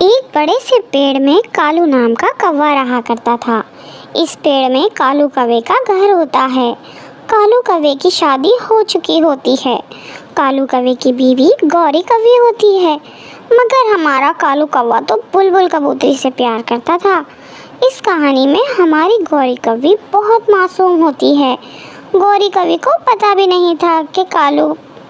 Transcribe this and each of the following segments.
एक बड़े से पेड़ में कालू नाम का कौवा रहा करता था। इस पेड़ में कालू कौवे का घर होता है। कालू कौवे की शादी हो चुकी होती है। कालू कौवे की बीवी गौरी कौवी होती है। मगर हमारा कालू कौवा तो बुलबुल कबूतरी से प्यार करता था। इस कहानी में हमारी गौरी कौवी बहुत मासूम होती है। गौरी कौवी को पता भी नहीं था कि कालू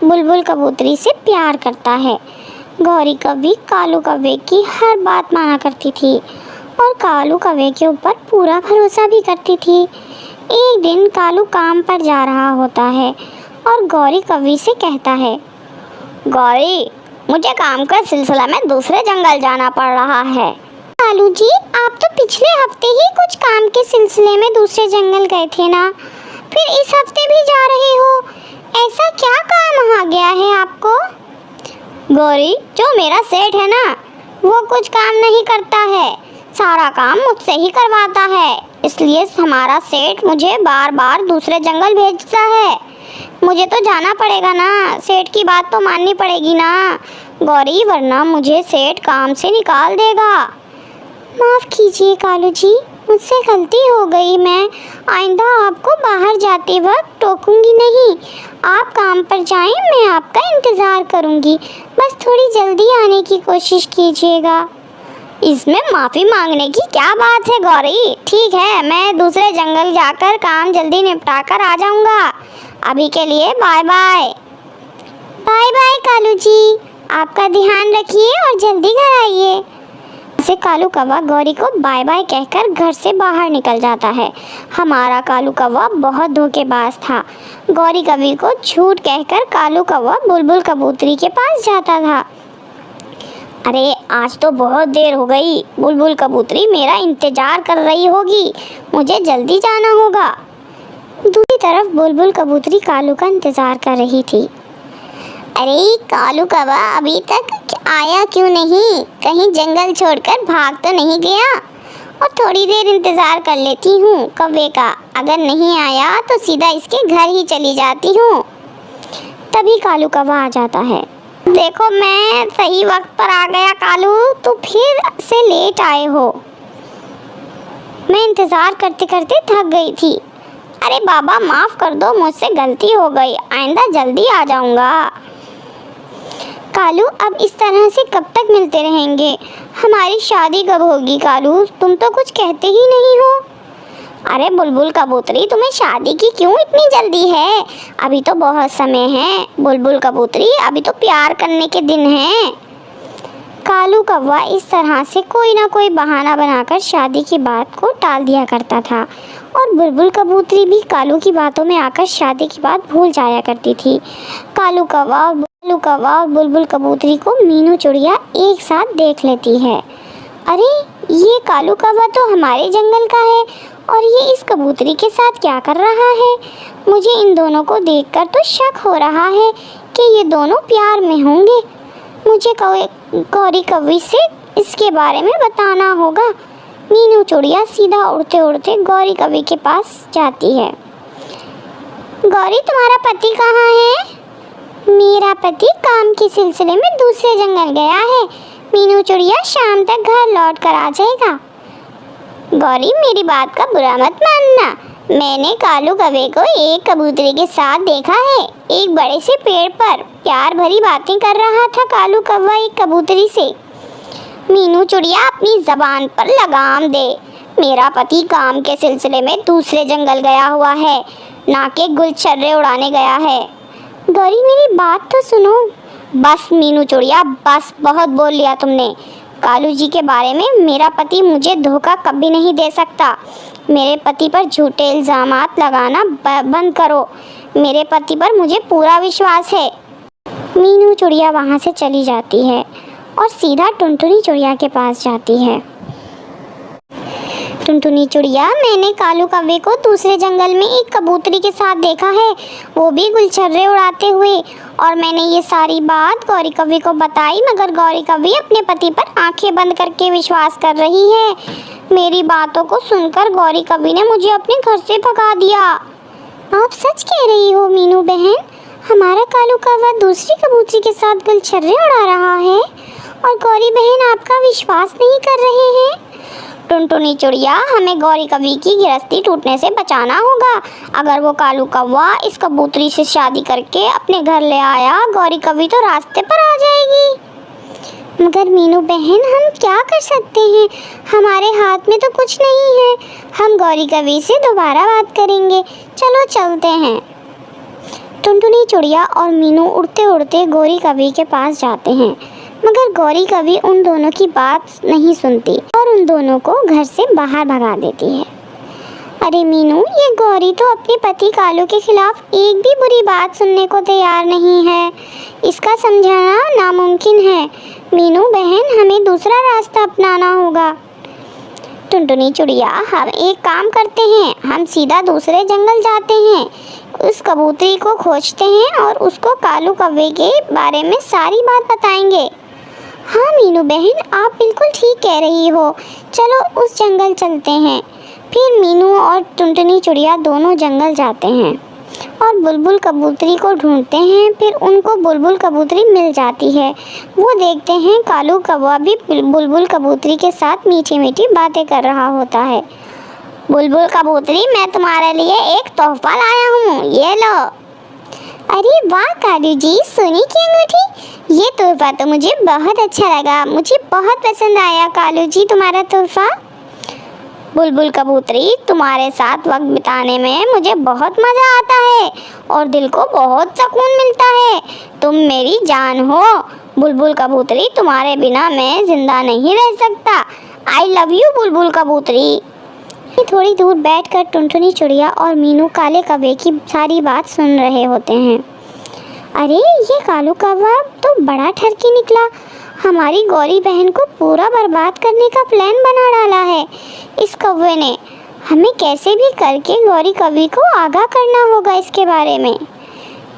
बुलबुल कबूतरी से प्यार करता है। गौरी कौवी कालू कौवे की हर बात माना करती थी और कालू कौवे के ऊपर पूरा भरोसा भी करती थी। एक दिन कालू काम पर जा रहा होता है और गौरी कौवी से कहता है, गौरी, मुझे काम का सिलसिला में दूसरे जंगल जाना पड़ रहा है। कालू जी, आप तो पिछले हफ्ते ही कुछ काम के सिलसिले में दूसरे जंगल गए थे ना, फिर इस हफ्ते भी जा रहे हो। ऐसा क्या काम आ गया है आपको? गौरी, जो मेरा सेठ है ना, वो कुछ काम नहीं करता है, सारा काम मुझसे ही करवाता है। इसलिए हमारा सेठ मुझे बार बार दूसरे जंगल भेजता है। मुझे तो जाना पड़ेगा ना, सेठ की बात तो माननी पड़ेगी ना गौरी, वरना मुझे सेठ काम से निकाल देगा। माफ़ कीजिए कालू जी, मुझसे गलती हो गई। मैं आइंदा आपको बाहर जाते वक्त टोकूंगी नहीं। आप काम पर जाएं, मैं आपका इंतज़ार करूंगी। बस थोड़ी जल्दी आने की कोशिश कीजिएगा। इसमें माफ़ी मांगने की क्या बात है गौरी? ठीक है, मैं दूसरे जंगल जाकर काम जल्दी निपटा कर आ जाऊंगा। अभी के लिए bye bye. Bye bye Kalu ji, आपका ध्यान रखिए और जल्दी घर आइए। से कालू कौवा गौरी को बाय बाय कहकर घर से बाहर निकल जाता है। हमारा कालू कौवा बहुत धोखेबाज था। गौरी कौवी को झूठ कहकर कालू कौवा बुलबुल कबूतरी के पास जाता था। अरे, आज तो बहुत देर हो गई, बुलबुल कबूतरी मेरा इंतजार कर रही होगी, मुझे जल्दी जाना होगा। दूसरी तरफ बुलबुल कबूतरी कालू का इंतजार कर रही थी। अरे कालू कौवा अभी तक आया क्यों नहीं? कहीं जंगल छोड़कर भाग तो नहीं गया? और थोड़ी देर इंतज़ार कर लेती हूँ कौवे का, अगर नहीं आया तो सीधा इसके घर ही चली जाती हूँ। तभी कालू कौवा आ जाता है। देखो, मैं सही वक्त पर आ गया कालू, तो फिर से लेट आए हो। मैं इंतज़ार करते करते थक गई थी। अरे बाबा, माफ़ कर दो, मुझसे गलती हो गई, आइंदा जल्दी आ जाऊँगा। कालू, अब इस तरह से कब तक मिलते रहेंगे? हमारी शादी कब होगी कालू? तुम तो कुछ कहते ही नहीं हो। अरे बुलबुल कबूतरी, तुम्हें शादी की क्यों इतनी जल्दी है? अभी तो बहुत समय है बुलबुल कबूतरी, अभी तो प्यार करने के दिन हैं। कालू कौवा इस तरह से कोई ना कोई बहाना बनाकर शादी की बात को टाल दिया करता था और बुलबुल कबूतरी भी कालू की बातों में आकर शादी की बात भूल जाया करती थी। कालू कौवा और बुलबुल कबूतरी को मीनू चिड़िया एक साथ देख लेती है। अरे, ये कालू कौवा तो हमारे जंगल का है और ये इस कबूतरी के साथ क्या कर रहा है? मुझे इन दोनों को देखकर तो शक हो रहा है कि ये दोनों प्यार में होंगे। मुझे गौरी कौवी से इसके बारे में बताना होगा। मीनू चिड़िया सीधा उड़ते उड़ते गौरी कौवी के पास जाती है। गौरी, तुम्हारा पति कहाँ है? मेरा पति काम के सिलसिले में दूसरे जंगल गया है। मीनू चिड़िया शाम तक घर लौट कर आ जाएगा। गौरी, मेरी बात का बुरा मत मानना, मैंने कालू कौवे को एक कबूतरी के साथ देखा है। एक बड़े से पेड़ पर प्यार भरी बातें कर रहा था कालू कौवा एक कबूतरी से। मीनू चिड़िया, अपनी ज़बान पर लगाम दे। मेरा पति काम के सिलसिले में दूसरे जंगल गया हुआ है, ना कि गुलछर्रे उड़ाने गया है। गौरी, मेरी बात तो सुनो। बस मीनू चिड़िया, बस, बहुत बोल लिया तुमने। कालू जी के बारे में मेरा पति मुझे धोखा कभी नहीं दे सकता। मेरे पति पर झूठे इल्ज़ामात लगाना बंद करो। मेरे पति पर मुझे पूरा विश्वास है। मीनू चिड़िया वहाँ से चली जाती है और सीधा टुनटुनी चिड़िया के पास जाती है। टुनटुनी चिड़िया, मैंने कालू कौवे को दूसरे जंगल में एक कबूतरी के साथ देखा है, वो भी गुलछर्रे उड़ाते हुए, और मैंने ये सारी बात गौरी कौवी को बताई, मगर गौरी कौवी अपने पति पर आंखें बंद करके विश्वास कर रही है। मेरी बातों को सुनकर गौरी कौवी ने मुझे अपने घर से भगा दिया। आप सच कह रही हो मीनू बहन? हमारा कालू कौवा दूसरी कबूतरी के साथ गुलछर्रे उड़ा रहा है और गौरी बहन आपका विश्वास नहीं कर रहे हैं। टुनटुनी चिड़िया, हमें गौरी कवि की गृहस्थी टूटने से बचाना होगा। अगर वो कालू कौवा इस कबूतरी से शादी करके अपने घर ले आया, गौरी कवि तो रास्ते पर आ जाएगी। मगर मीनू बहन, हम क्या कर सकते हैं? हमारे हाथ में तो कुछ नहीं है। हम गौरी कवि से दोबारा बात करेंगे। चलो चलते हैं। टुनटुनी चिड़िया और मीनू उड़ते उड़ते गौरी कवि के पास जाते हैं, मगर गौरी कवि उन दोनों की बात नहीं सुनती और उन दोनों को घर से बाहर भगा देती है। अरे मीनू, ये गौरी तो अपने पति कालू के खिलाफ एक भी बुरी बात सुनने को तैयार नहीं है। इसका समझाना नामुमकिन है। मीनू बहन, हमें दूसरा रास्ता अपनाना होगा। टुनटुनी चिड़िया, हम एक काम करते हैं, हम सीधा दूसरे जंगल जाते हैं, उस कबूतरी को खोजते हैं और उसको कालू कौवे के बारे में सारी बात बताएंगे। हाँ मीनू बहन, आप बिल्कुल ठीक कह रही हो। चलो उस जंगल चलते हैं। फिर मीनू और टुनटुनी चिड़िया दोनों जंगल जाते हैं और बुलबुल कबूतरी को ढूंढते हैं। फिर उनको बुलबुल कबूतरी मिल जाती है। वो देखते हैं कालू कौवा भी बुलबुल कबूतरी के साथ मीठी मीठी बातें कर रहा होता है। बुलबुल कबूतरी, मैं तुम्हारे लिए एक तोहफा लाया हूँ, ये लो। अरे वाह कालू जी, सोने की अंगूठी, ये तोहफा तो मुझे बहुत अच्छा लगा। मुझे बहुत पसंद आया कालू जी तुम्हारा तोहफा। बुलबुल कबूतरी, तुम्हारे साथ वक्त बिताने में मुझे बहुत मज़ा आता है और दिल को बहुत सुकून मिलता है। तुम मेरी जान हो। बुलबुल कबूतरी, तुम्हारे बिना मैं ज़िंदा नहीं रह सकता। आई लव यू बुलबुल कबूतरी। थोड़ी दूर बैठकर टुनटुनी चिड़िया और मीनू काले कौवे की सारी बात सुन रहे होते हैं। अरे ये कालू कौवा तो बड़ा ठरकी निकला। हमारी गौरी बहन को पूरा बर्बाद करने का प्लान बना डाला है इस कौवे ने। हमें कैसे भी करके गौरी कवि को आगाह करना होगा इसके बारे में।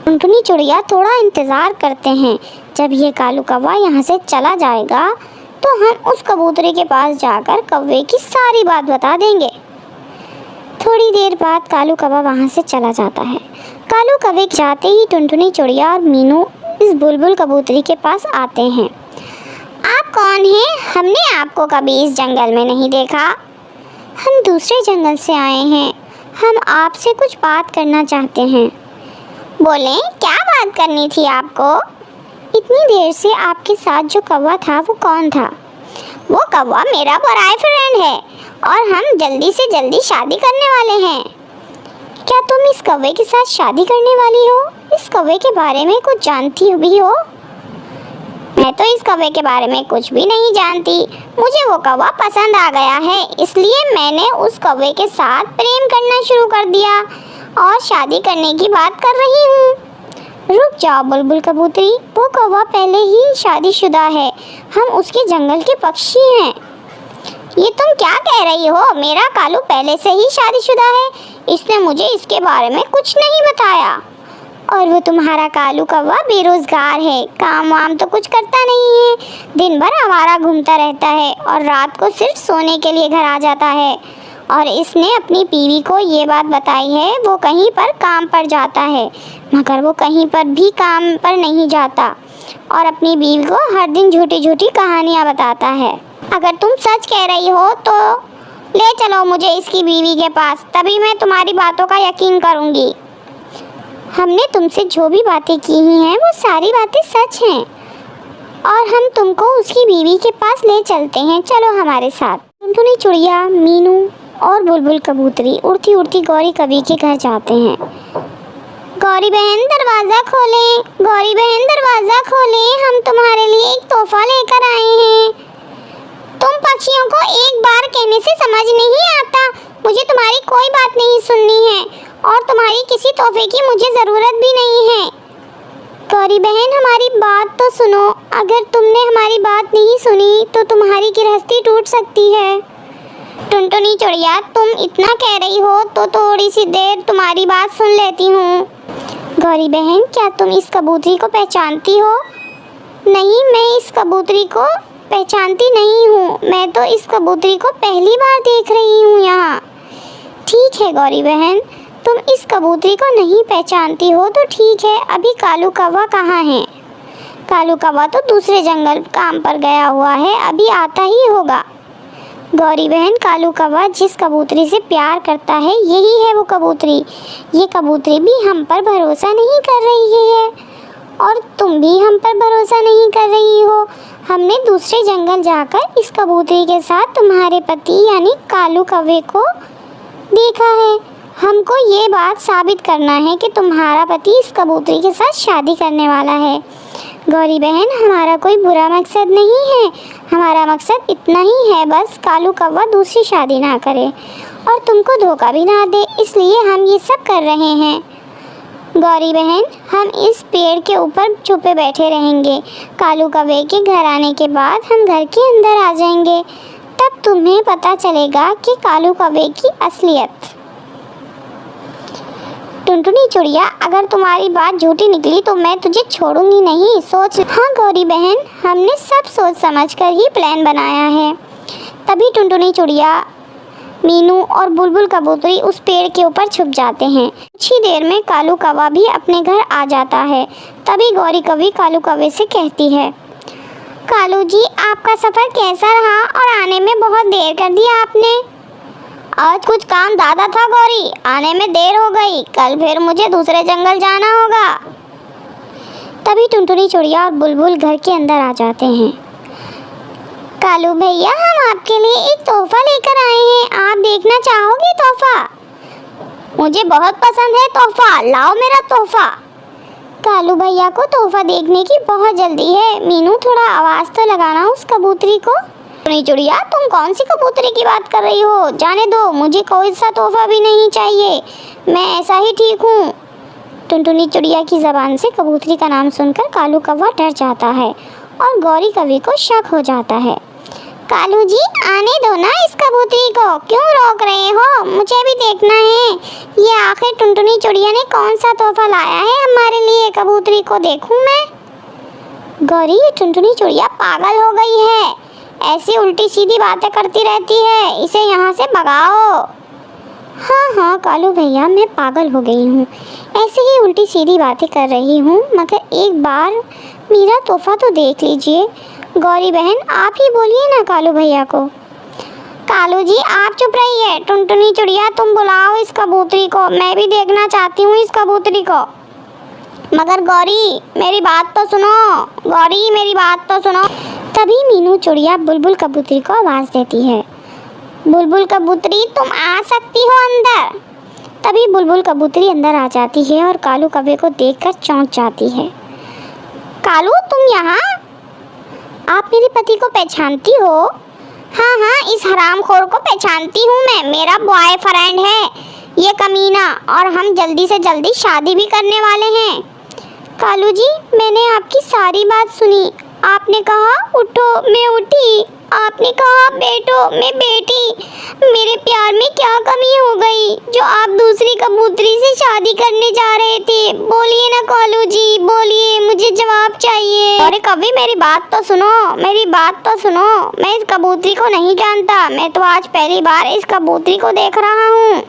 टुनटुनी चिड़िया थोड़ा इंतज़ार करते हैं। जब ये कालू कौवा यहाँ से चला जाएगा तो हम उस कबूतरी के पास जाकर कौवे की सारी बात बता देंगे। थोड़ी देर बाद कालू कौवा वहाँ से चला जाता है। कालू कौवे जाते ही टुनटुनी चिड़िया और मीनू इस बुलबुल कबूतरी के पास आते हैं। आप कौन हैं? हमने आपको कभी इस जंगल में नहीं देखा। हम दूसरे जंगल से आए हैं। हम आपसे कुछ बात करना चाहते हैं। बोलें, क्या बात करनी थी आपको? इतनी देर से आपके साथ जो कौवा था वो कौन था? वो कौवा मेरा बॉयफ्रेंड है और हम जल्दी से जल्दी शादी करने वाले हैं। क्या तुम इस कौवे के साथ शादी करने वाली हो? इस कौवे के बारे में कुछ जानती भी हो? मैं तो इस कौवे के बारे में कुछ भी नहीं जानती। मुझे वो कौवा पसंद आ गया है, इसलिए मैंने उस कौवे के साथ प्रेम करना शुरू कर दिया और शादी करने की बात कर रही हूँ। रुक जाओ बुलबुल कबूतरी, वो कौवा पहले ही शादीशुदा है। हम उसके जंगल के पक्षी हैं। ये तुम क्या कह रही हो? मेरा कालू पहले से ही शादीशुदा है। इसने मुझे इसके बारे में कुछ नहीं बताया। और वो तुम्हारा कालू कौवा बेरोजगार है, काम वाम तो कुछ करता नहीं है। दिन भर आवारा घूमता रहता है और रात को सिर्फ सोने के लिए घर आ जाता है। और इसने अपनी बीवी को ये बात बताई है वो कहीं पर काम पर जाता है, मगर वो कहीं पर भी काम पर नहीं जाता और अपनी बीवी को हर दिन झूठी झूठी कहानियाँ बताता है। अगर तुम सच कह रही हो तो ले चलो मुझे इसकी बीवी के पास, तभी मैं तुम्हारी बातों का यकीन करूँगी। हमने तुमसे जो भी बातें की हैं वो सारी बातें सच हैं और हम तुमको उसकी बीवी के पास ले चलते हैं। चलो हमारे साथ। टुनटुनी चिड़िया, मीनू और बुलबुल कबूतरी उड़ती उड़ती गौरी कवि के घर जाते हैं। गौरी बहन दरवाज़ा खोलें, गौरी बहन दरवाज़ा खोलें, हम तुम्हारे लिए एक तोहफा लेकर आए हैं। तुम पक्षियों को एक बार कहने से समझ नहीं आता। मुझे तुम्हारी कोई बात नहीं सुननी है और तुम्हारी किसी तोहफे की मुझे ज़रूरत भी नहीं है। गौरी बहन, हमारी बात तो सुनो। अगर तुमने हमारी बात नहीं सुनी तो तुम्हारी गृहस्थी टूट सकती है। टुनटुनी चिड़िया, तुम इतना कह रही हो तो थोड़ी सी देर तुम्हारी बात सुन लेती हूँ। गौरी बहन, क्या तुम इस कबूतरी को पहचानती हो? नहीं, मैं इस कबूतरी को पहचानती नहीं हूँ। मैं तो इस कबूतरी को पहली बार देख रही हूँ यहाँ। ठीक है गौरी बहन, तुम इस कबूतरी को नहीं पहचानती हो तो ठीक है। अभी कालू कौवा कहाँ है? कालू कौवा तो दूसरे जंगल काम पर गया हुआ है, अभी आता ही होगा। गौरी बहन, कालू कौवा जिस कबूतरी से प्यार करता है यही है वो कबूतरी। ये कबूतरी भी हम पर भरोसा नहीं कर रही है और तुम भी हम पर भरोसा नहीं कर रही हो। हमने दूसरे जंगल जाकर इस कबूतरी के साथ तुम्हारे पति यानी कालू कौवे को देखा है। हमको ये बात साबित करना है कि तुम्हारा पति इस कबूतरी के साथ शादी करने वाला है। गौरी बहन, हमारा कोई बुरा मकसद नहीं है, हमारा मकसद इतना ही है बस कालू कौवा दूसरी शादी ना करे और तुमको धोखा भी ना दे, इसलिए हम ये सब कर रहे हैं। गौरी बहन, हम इस पेड़ के ऊपर छुपे बैठे रहेंगे। कालू कौवे के घर आने के बाद हम घर के अंदर आ जाएंगे, तब तुम्हें पता चलेगा कि कालू कौवे की असलियत। टुनटुनी चिड़िया, अगर तुम्हारी बात झूठी निकली तो मैं तुझे छोड़ूंगी नहीं, सोच। हाँ गौरी बहन, हमने सब सोच समझ कर ही प्लान बनाया है। तभी टुनटुनी चिड़िया, मीनू और बुलबुल कबूतरी उस पेड़ के ऊपर छुप जाते हैं। कुछ ही देर में कालू कौवा भी अपने घर आ जाता है। तभी गौरी कौवी कालू कौवे से कहती है, कालू जी, आपका सफ़र कैसा रहा और आने में बहुत देर कर दिया आपने। आज कुछ काम ज़्यादा था गौरी, आने में देर हो गई, कल फिर मुझे दूसरे जंगल जाना होगा। तभी टुनटुनी चिड़िया और बुलबुल घर के अंदर आ जाते हैं। कालू भैया, हम आपके लिए एक तोहफा लेकर आए हैं, आप देखना चाहोगे तोहफा? मुझे बहुत पसंद है तोहफा, लाओ मेरा तोहफा। कालू भैया को तोहफा देखने की बहुत जल्दी है। मीनू, थोड़ा आवाज़ तो लगाना उस कबूतरी को। टुनटुनी चिड़िया, तुम कौन सी कबूतरी की बात कर रही हो? जाने दो, मुझे कोई सा तोहफा भी नहीं चाहिए, मैं ऐसा ही ठीक हूँ। टुनटुनी चिड़िया की ज़बान से कबूतरी का नाम सुनकर कालू कौवा डर जाता है और गौरी कौवी को शक हो जाता है। कालू जी, आने दो ना इस कबूतरी को, क्यों रोक रहे हो? मुझे भी देखना है ये आखिर टुनटुनी चिड़िया ने कौन सा तोहफा लाया है हमारे लिए। कबूतरी को देखूं मैं? गौरी, ये टुनटुनी चिड़िया पागल हो गई है, ऐसी उल्टी सीधी बातें करती रहती है, इसे यहाँ से भगाओ। हाँ हाँ कालू भैया, मैं पागल हो गई हूँ, ऐसे ही उल्टी सीधी बातें कर रही हूँ, मगर एक बार मेरा तोहफा तो देख लीजिए। गौरी बहन, आप ही बोलिए ना कालू भैया को। कालू जी, आप चुप रहिए। टुनटुनी चिड़िया, तुम बुलाओ इस कबूतरी को, मैं भी देखना चाहती हूँ इस कबूतरी को। मगर गौरी, मेरी बात तो सुनो। गौरी, मेरी बात तो सुनो। तभी मीनू चिड़िया बुलबुल कबूतरी को आवाज़ देती है, बुलबुल कबूतरी, तुम आ सकती हो अंदर। तभी बुलबुल कबूतरी अंदर आ जाती है और कालू कौवे को देखकर चौंक जाती है। कालू, तुम यहाँ? आप मेरे पति को पहचानती हो? हाँ हाँ, इस हरामखोर को पहचानती हूँ मैं, मेरा बॉयफ्रेंड है ये कमीना, और हम जल्दी से जल्दी शादी भी करने वाले हैं। कालू जी, मैंने आपकी सारी बात सुनी। आपने कहा उठो, मैं उठी। आपने कहा बैठो, मैं बैठी। मेरे प्यार में क्या कमी हो गई जो आप दूसरी कबूतरी से शादी करने जा रहे थे? बोलिए ना कालू जी, बोलिए, मुझे जवाब चाहिए। अरे कभी मेरी बात तो सुनो, मेरी बात तो सुनो। मैं इस कबूतरी को नहीं जानता, मैं तो आज पहली बार इस कबूतरी को देख रहा हूँ।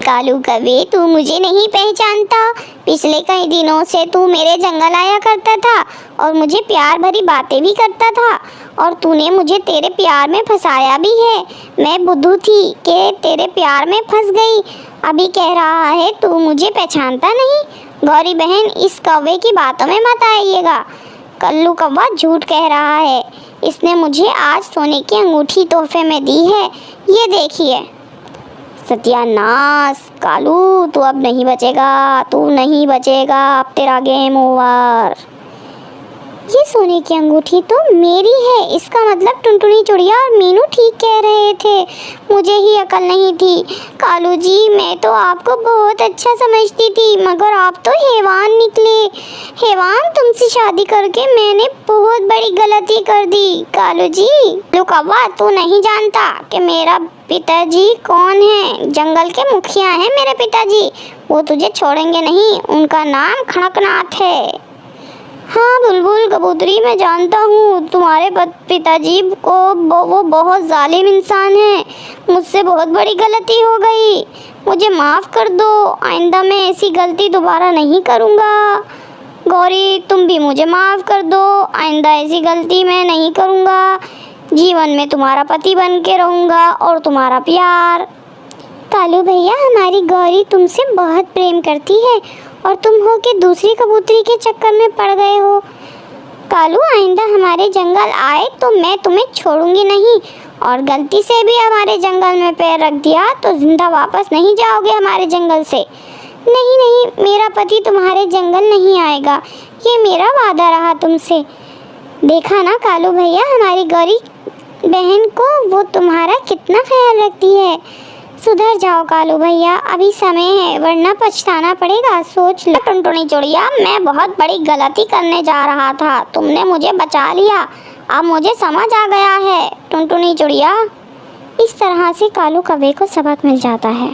कालू कौवे, तू मुझे नहीं पहचानता? पिछले कई दिनों से तू मेरे जंगल आया करता था और मुझे प्यार भरी बातें भी करता था, और तूने मुझे तेरे प्यार में फंसाया भी है। मैं बुद्धू थी कि तेरे प्यार में फंस गई। अभी कह रहा है तू मुझे पहचानता नहीं। गौरी बहन, इस कौवे की बातों में मत आइएगा। कालू कौवा झूठ कह रहा है, इसने मुझे आज सोने की अंगूठी तोहफे में दी है, ये देखिए। सत्यानाश कालू, तू अब नहीं बचेगा, तू नहीं बचेगा, अब तेरा गेम ओवर। ये सोने की अंगूठी तो मेरी है, इसका मतलब टुनटुनी चिड़िया और मीनू ठीक कह रहे थे, मुझे ही अकल नहीं थी। कालू जी, मैं तो आपको बहुत अच्छा समझती थी, मगर आप तो हैवान निकले। हैवान, तुमसे शादी करके मैंने बहुत बड़ी गलती कर दी। कालू जी, कालू कौवा, तू नहीं जानता कि मेरा पिताजी कौन है? जंगल के मुखिया हैं मेरे पिताजी, वो तुझे छोड़ेंगे नहीं, उनका नाम खड़कनाथ है। हाँ बुलबुल कबूतरी, मैं जानता हूँ तुम्हारे पिताजी को, वो बहुत जालिम इंसान है। मुझसे बहुत बड़ी गलती हो गई, मुझे माफ़ कर दो, आइंदा मैं ऐसी गलती दोबारा नहीं करूँगा। गौरी तुम भी मुझे माफ़ कर दो, आइंदा ऐसी गलती मैं नहीं करूँगा। जीवन में तुम्हारा पति बन के रहूँगा और तुम्हारा प्यार। कालू भैया, हमारी गौरी तुमसे बहुत प्रेम करती है और तुम हो कि दूसरी कबूतरी के चक्कर में पड़ गए हो। कालू, आइंदा हमारे जंगल आए तो मैं तुम्हें छोड़ूंगी नहीं, और गलती से भी हमारे जंगल में पैर रख दिया तो जिंदा वापस नहीं जाओगे हमारे जंगल से। नहीं नहीं, मेरा पति तुम्हारे जंगल नहीं आएगा, ये मेरा वादा रहा तुमसे। देखा ना कालू भैया, हमारी गौरी बहन को वो तुम्हारा कितना ख्याल रखती है। सुधर जाओ कालू भैया, अभी समय है वरना पछताना पड़ेगा। सोच लो। टुनटुनी चिड़िया, मैं बहुत बड़ी गलती करने जा रहा था, तुमने मुझे बचा लिया, अब मुझे समझ आ गया है। टुनटुनी चिड़िया। इस तरह से कालू कौवे को सबक मिल जाता है।